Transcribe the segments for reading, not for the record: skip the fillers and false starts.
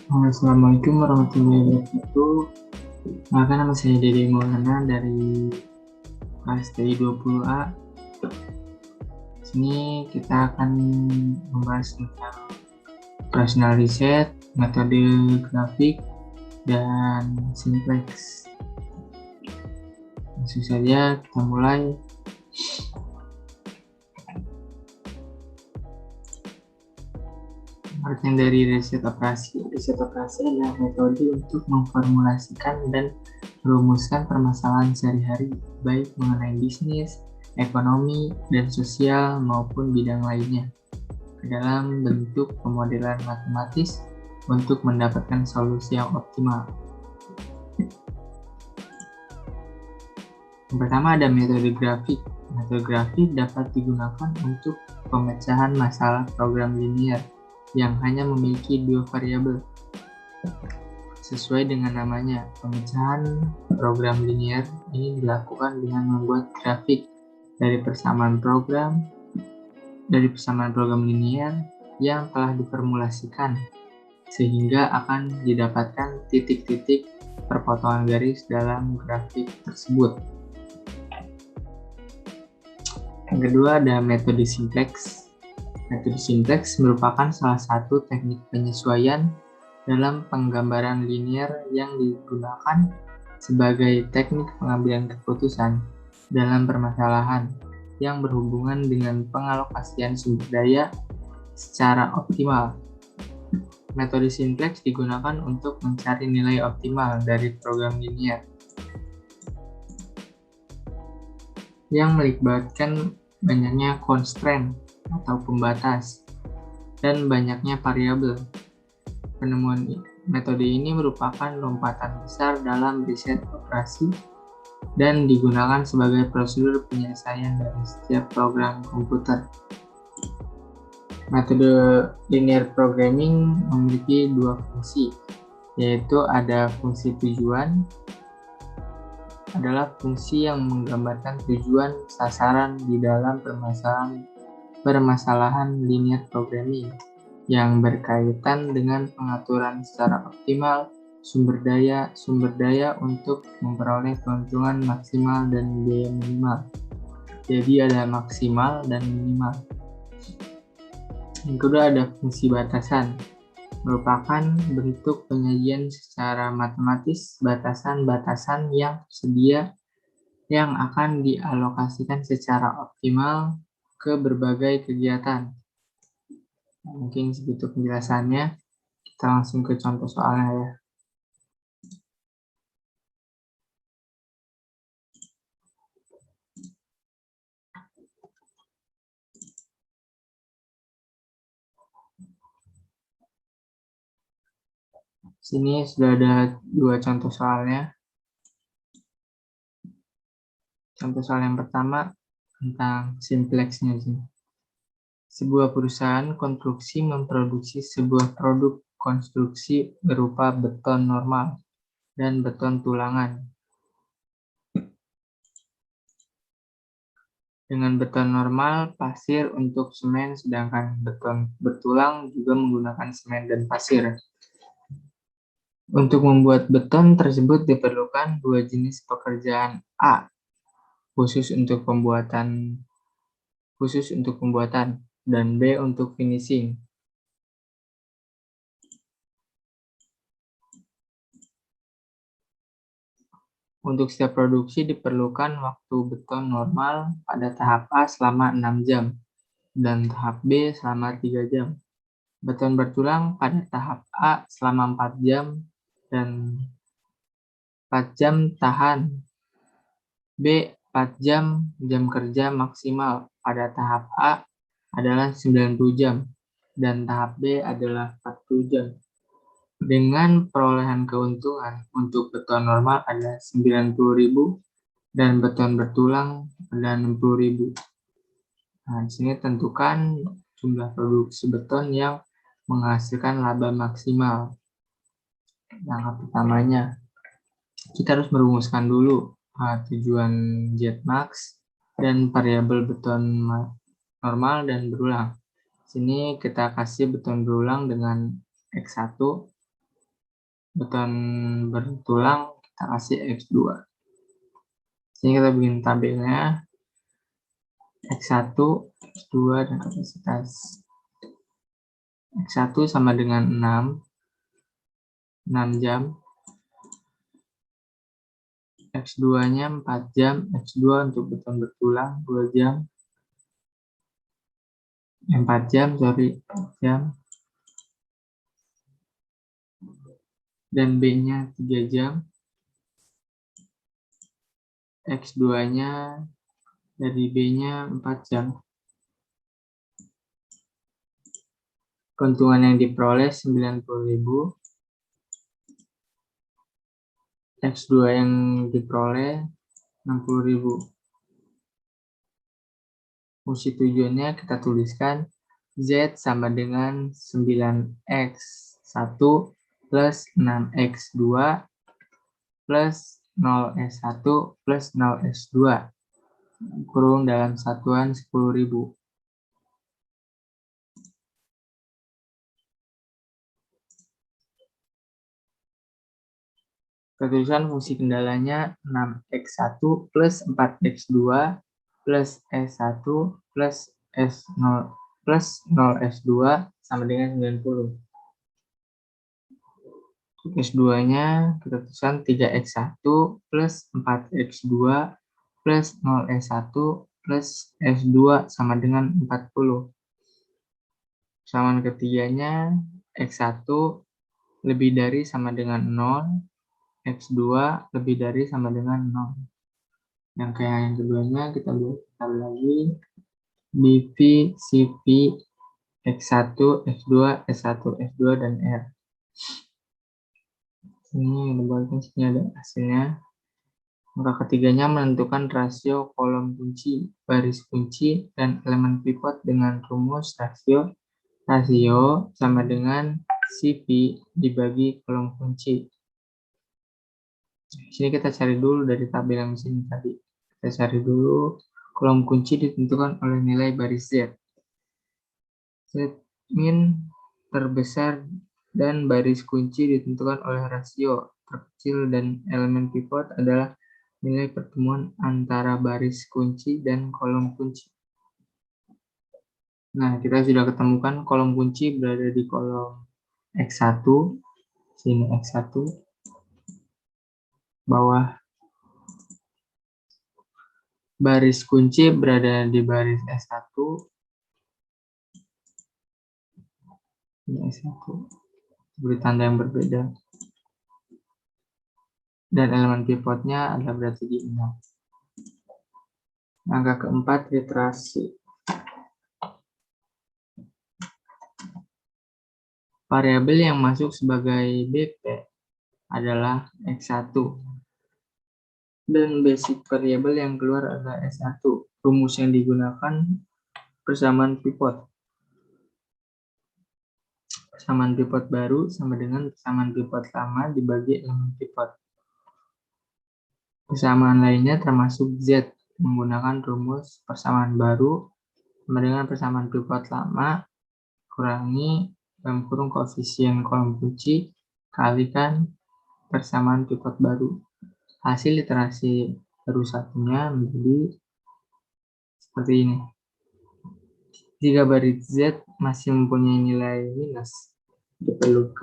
Assalamualaikum warahmatullahi wabarakatuh. Nama saya Dede Maulana dari kelas TI 20A. Sini kita akan membahas tentang operasional riset, metode grafik, dan simplex. Langsung saja kita mulai. Artian dari riset operasi. Riset operasi adalah metode untuk memformulasikan dan merumuskan permasalahan sehari-hari, baik mengenai bisnis, ekonomi, dan sosial maupun bidang lainnya, ke dalam bentuk pemodelan matematis untuk mendapatkan solusi yang optimal. Yang pertama ada metode grafik. Metode grafik dapat digunakan untuk pemecahan masalah program linear yang hanya memiliki dua variabel. Sesuai dengan namanya, pemecahan program linear ini dilakukan dengan membuat grafik dari persamaan program linear yang telah diformulasikan, sehingga akan didapatkan titik-titik perpotongan garis dalam grafik tersebut. Yang kedua ada metode simplex. Metode simplex merupakan salah satu teknik penyesuaian dalam penggambaran linear yang digunakan sebagai teknik pengambilan keputusan dalam permasalahan yang berhubungan dengan pengalokasian sumber daya secara optimal. Metode simplex digunakan untuk mencari nilai optimal dari program linear yang melibatkan banyaknya constraint atau pembatas dan banyaknya variabel. Penemuan metode ini merupakan lompatan besar dalam riset operasi dan digunakan sebagai prosedur penyelesaian dari setiap program komputer. Metode linear programming memiliki dua fungsi, yaitu ada fungsi tujuan, adalah fungsi yang menggambarkan tujuan sasaran di dalam permasalahan linear programming yang berkaitan dengan pengaturan secara optimal sumber daya untuk memperoleh keuntungan maksimal dan biaya minimal. Jadi ada maksimal dan minimal. Yang kedua ada fungsi batasan. Merupakan bentuk penyajian secara matematis batasan-batasan yang akan dialokasikan secara optimal ke berbagai kegiatan. Mungkin segitu penjelasannya. Kita langsung ke contoh soalnya ya. Sini sudah ada dua contoh soalnya. Contoh soal yang pertama tentang simplexnya sih. Sebuah perusahaan konstruksi memproduksi sebuah produk konstruksi berupa beton normal dan beton tulangan. Dengan beton normal, pasir untuk semen, sedangkan beton bertulang juga menggunakan semen dan pasir. Untuk membuat beton tersebut diperlukan dua jenis pekerjaan A, khusus untuk pembuatan, dan B untuk finishing. Untuk setiap produksi diperlukan waktu beton normal pada tahap A selama 6 jam dan tahap B selama 3 jam. Beton bertulang pada tahap A selama 4 jam dan 4 jam tahan. B 4 jam kerja maksimal pada tahap A adalah 90 jam dan tahap B adalah 40 jam. Dengan perolehan keuntungan untuk beton normal ada 90.000 dan beton bertulang ada 60.000. Nah, di sini tentukan jumlah produksi beton yang menghasilkan laba maksimal. Yang pertamanya, kita harus merumuskan dulu tujuan Zmax dan variabel beton normal dan berulang. Di sini kita kasih beton berulang dengan X1 beton bertulang kita kasih X2. Jadi kita bikin tabelnya X1, X2, dan kapasitas. X1 sama dengan 6 jam. X2-nya 4 jam, X2 untuk beton bertulang 2 jam. 4 jam, sorry, 4 jam. Dan B-nya 3 jam. X2-nya dari B-nya 4 jam. Keuntungan yang diperoleh 90.000. X2 yang diperoleh 60.000. Fungsi tujuannya kita tuliskan Z sama dengan 9X1 plus 6X2 plus 0S1 plus 0S2 kurung dalam satuan 10.000. Ketulisan fungsi kendalanya 6X1 plus 4X2 plus S1 plus S0 plus 0S2 sama dengan 90. S2-nya kita tuliskan 3X1 plus 4X2 plus 0S1 plus S2 sama dengan 40. Persamaan ketiganya X1 lebih dari sama dengan 0, X2 lebih dari sama dengan 0. Yang kayak yang keduanya kita buat lagi BV, CV, X1, X2, S1, S2, dan R. Ini dibuatkan sini ada hasilnya. Angka ketiganya menentukan rasio kolom kunci, baris kunci, dan elemen pivot dengan rumus rasio sama dengan CV dibagi kolom kunci. Di sini kita cari dulu dari tabel yang sini tadi. Kita cari dulu kolom kunci ditentukan oleh nilai baris Z. Z min terbesar dan baris kunci ditentukan oleh rasio terkecil dan elemen pivot adalah nilai pertemuan antara baris kunci dan kolom kunci. Nah, kita sudah ketemukan kolom kunci berada di kolom X1, sini X1, bawah baris kunci berada di baris S1, ini S1, beri tanda yang berbeda. Dan elemen pivotnya adalah berarti di 6. Angka keempat, literasi. Variabel yang masuk sebagai BP adalah X1. Dan basic variabel yang keluar adalah S1. Rumus yang digunakan persamaan pivot. Persamaan pivot baru sama dengan persamaan pivot lama dibagi elemen pivot. Persamaan lainnya termasuk Z menggunakan rumus persamaan baru sama dengan persamaan pivot lama kurangi dalam kurung koefisien kolom kunci kalikan persamaan pivot baru. Hasil iterasi baru satunya menjadi seperti ini. Jika baris Z masih mempunyai nilai minus, perlu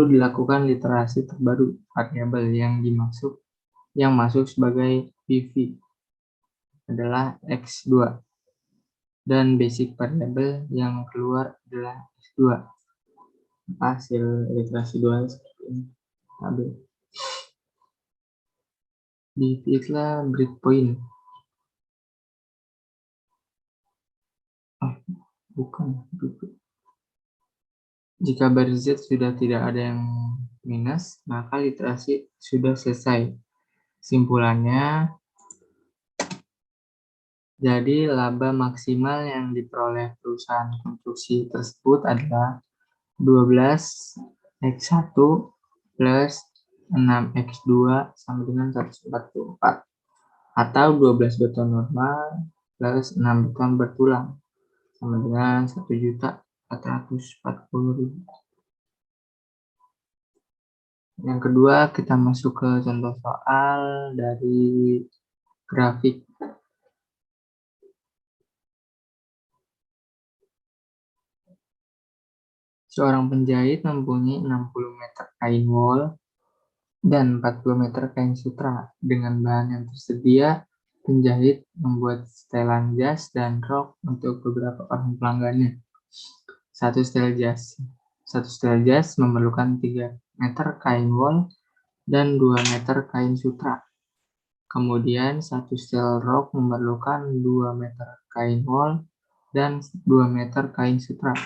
dilakukan literasi terbaru variabel yang masuk sebagai PV adalah X2 dan basic variable yang keluar adalah X2. Hasil literasi 2 seperti ini. Dipilihlah breakpoint. Bukan. Jika baris Z sudah tidak ada yang minus, maka literasi sudah selesai. Simpulannya, jadi laba maksimal yang diperoleh perusahaan konstruksi tersebut adalah 12X1 plus 6X2 sama dengan 144 atau 12 beton normal plus 6 beton bertulang sama dengan 1.440.000. Yang kedua, kita masuk ke contoh soal dari grafik. Seorang penjahit mempunyai 60 meter kain wol dan 40 meter kain sutra. Dengan bahan yang tersedia, penjahit membuat setelan jas dan rok untuk beberapa orang pelanggannya. Satu setel jas memerlukan 3 meter kain wol dan 2 meter kain sutra. Kemudian satu setel rok memerlukan 2 meter kain wol dan 2 meter kain sutra.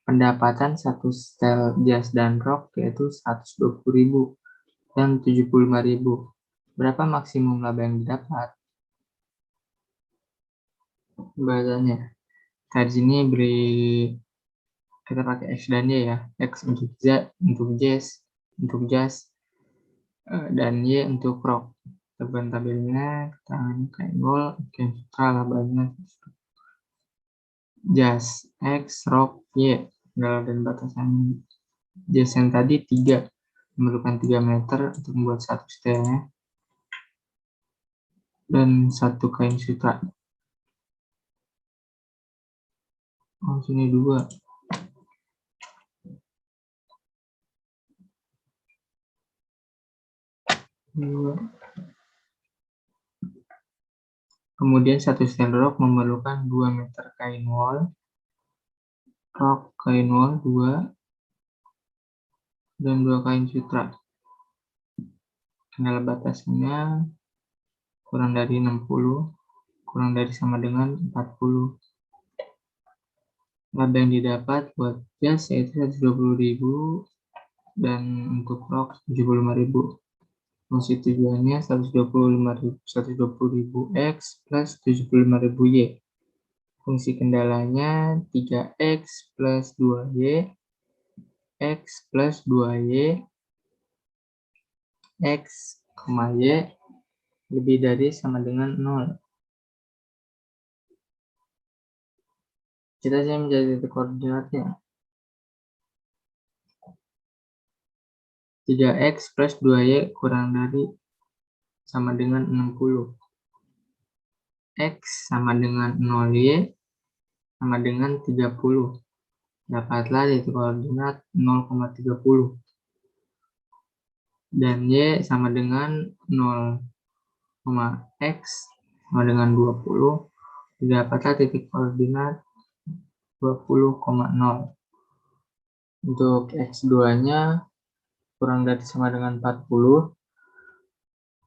Pendapatan satu setel jas dan rok yaitu 120.000 dan 75.000. Berapa maksimum laba yang didapat? Bahasanya. Tadi sini beri kita pakai X dan Y ya. X untuk jas, dan Y untuk rok. Tabelnya kita kain wol, kain sutra labanya jas X, rok Y. Kendala dan batasan jas yang tadi 3, memerlukan 3 meter untuk membuat satu setelnya dan satu kain sutra. Oh, sini 2. Kemudian satu setel rok memerlukan 2 meter kain wol, rok kain wol 2 dan 2 kain sutra. Kendala batasnya kurang dari 60, kurang dari sama dengan 40. Laba yang didapat buat jas yaitu 120.000 dan untuk rok 75.000. Fungsi tujuannya 120.000 X plus 75.000 Y. Fungsi kendalanya 3X plus 2Y, X plus 2Y, X, Y lebih dari sama dengan 0. Kita aja menjadi titik koordinatnya. 3X plus 2Y kurang dari sama dengan 60. X sama dengan 0Y sama dengan 30. Dapatlah titik koordinat 0,30. Dan Y sama dengan 0, X sama dengan 20. Dapatlah titik koordinat 20,0. Untuk X2-nya kurang dari sama dengan 40.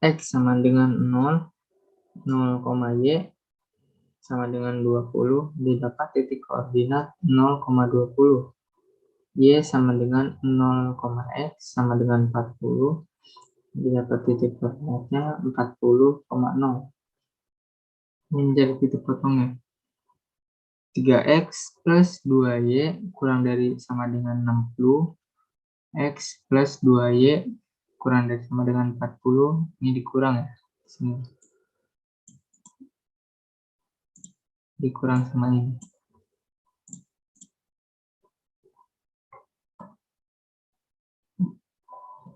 X sama dengan 0, 0, Y sama dengan 20. Didapat titik koordinat 0,20. Y sama dengan 0,X sama dengan 40. Didapat titik koordinatnya 40,0. Ini menjadi titik potongnya. 3X plus 2Y kurang dari sama dengan 60. X plus 2Y kurang dari sama dengan 40. Ini dikurang ya. Sini. Dikurang sama ini.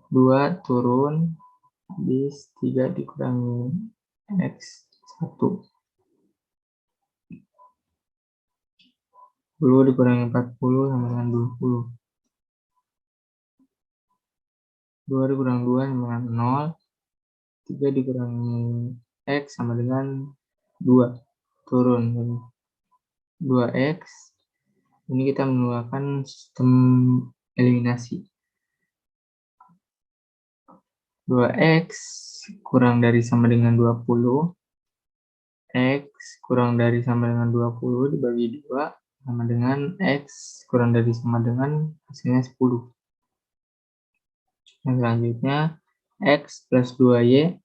2 turun, bis 3 dikurangi X 1. 10 dikurangi 40 sama dengan 20. 2 dikurangi 2 sama dengan 0. 3 dikurangi X sama dengan 2. Turun 2X. Ini kita menggunakan sistem eliminasi. 2X kurang dari sama dengan 20. X kurang dari sama dengan 20 dibagi 2 sama dengan X kurang dari sama dengan hasilnya 10. Yang selanjutnya X plus 2Y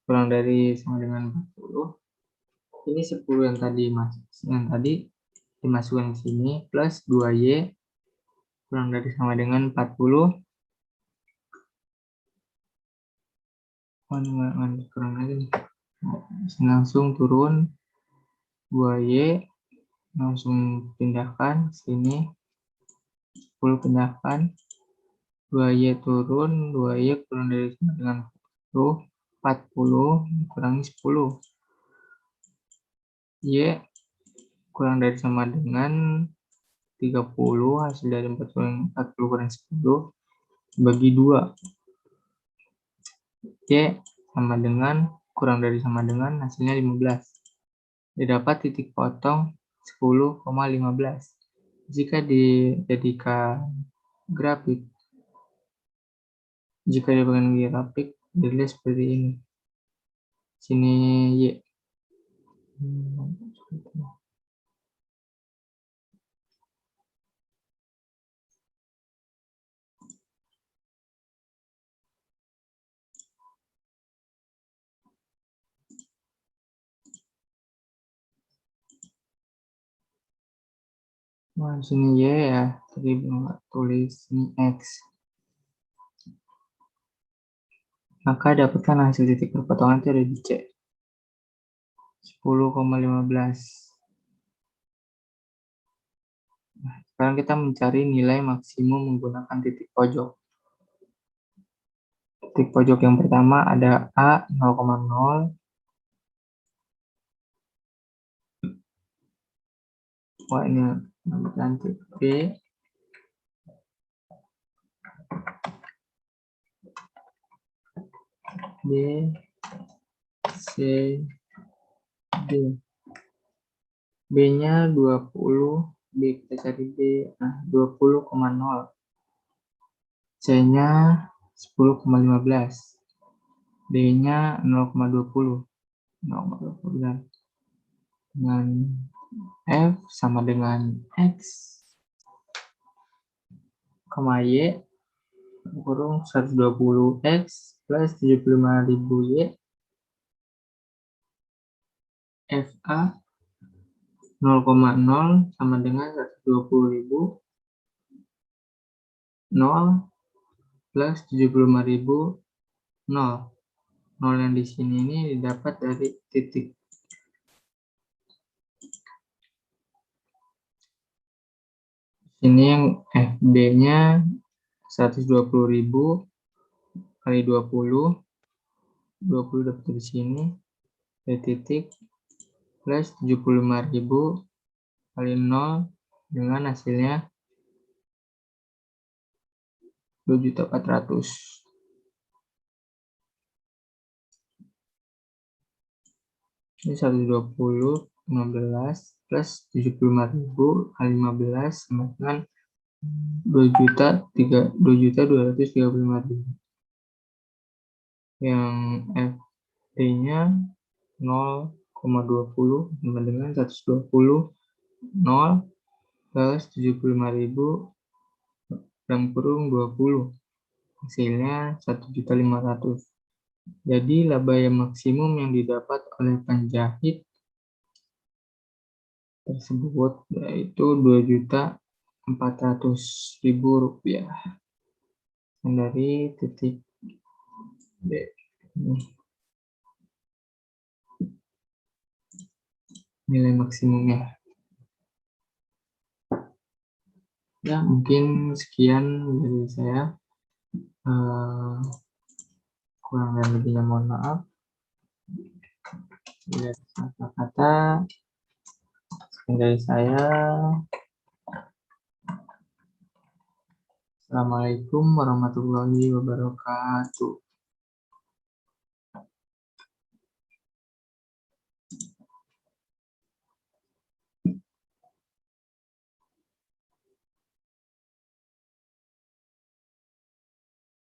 kurang dari sama dengan 40. Ini 10 yang tadi dimasukkan ke sini plus 2Y kurang dari sama dengan 40. Kurang lagi nih. Langsung turun 2Y langsung pindahkan sini, 10 pindahkan 2Y turun, 2Y kurang dari sama dengan 40 dikurangi 10. Y kurang dari sama dengan 30, hasil dari 40 kurang 10 bagi 2. Y sama dengan kurang dari sama dengan hasilnya 15. Didapat titik potong 10,15. Jika dijadikan grafik, dilihat seperti ini. Sini Y. Nah, sini Y ya, tadi belum tulis ini X. Maka dapatkan hasil titik perpotongan itu ada di C. 10,15. Nah, sekarang kita mencari nilai maksimum menggunakan titik pojok. Titik pojok yang pertama ada A 0,0. Wah, ini nanti B. B, C, D. B-nya 20, B kita cari B. Nah, 20,0. C-nya 10,15. D-nya 0,20. 0,20. Dengan F sama dengan X, Y kurung 120X plus 75.000Y. FA 0,0 sama dengan 120.000. 0 plus 75.000. 0. 0 yang di sini ini didapat dari titik. Ini yang FB-nya 120.000 kali 20. 20 dapat di sini. Dari titik plus 75.000 kali 0 dengan hasilnya 2.400.000. Ini 120 15 plus 75.000 kali 15 sama dengan 2.235.000. Yang FD-nya 0,20 sama dengan 120 0 plus 75.000 dalam kurung 20. Hasilnya 1.500.000. Jadi laba yang maksimum yang didapat oleh penjahit tersebut yaitu Rp2.400.000 dari titik B. Nilai maksimumnya. Ya, mungkin sekian dari saya. Kurang dan lebihnya mohon maaf. Bila kata-kata dari saya. Assalamualaikum warahmatullahi wabarakatuh.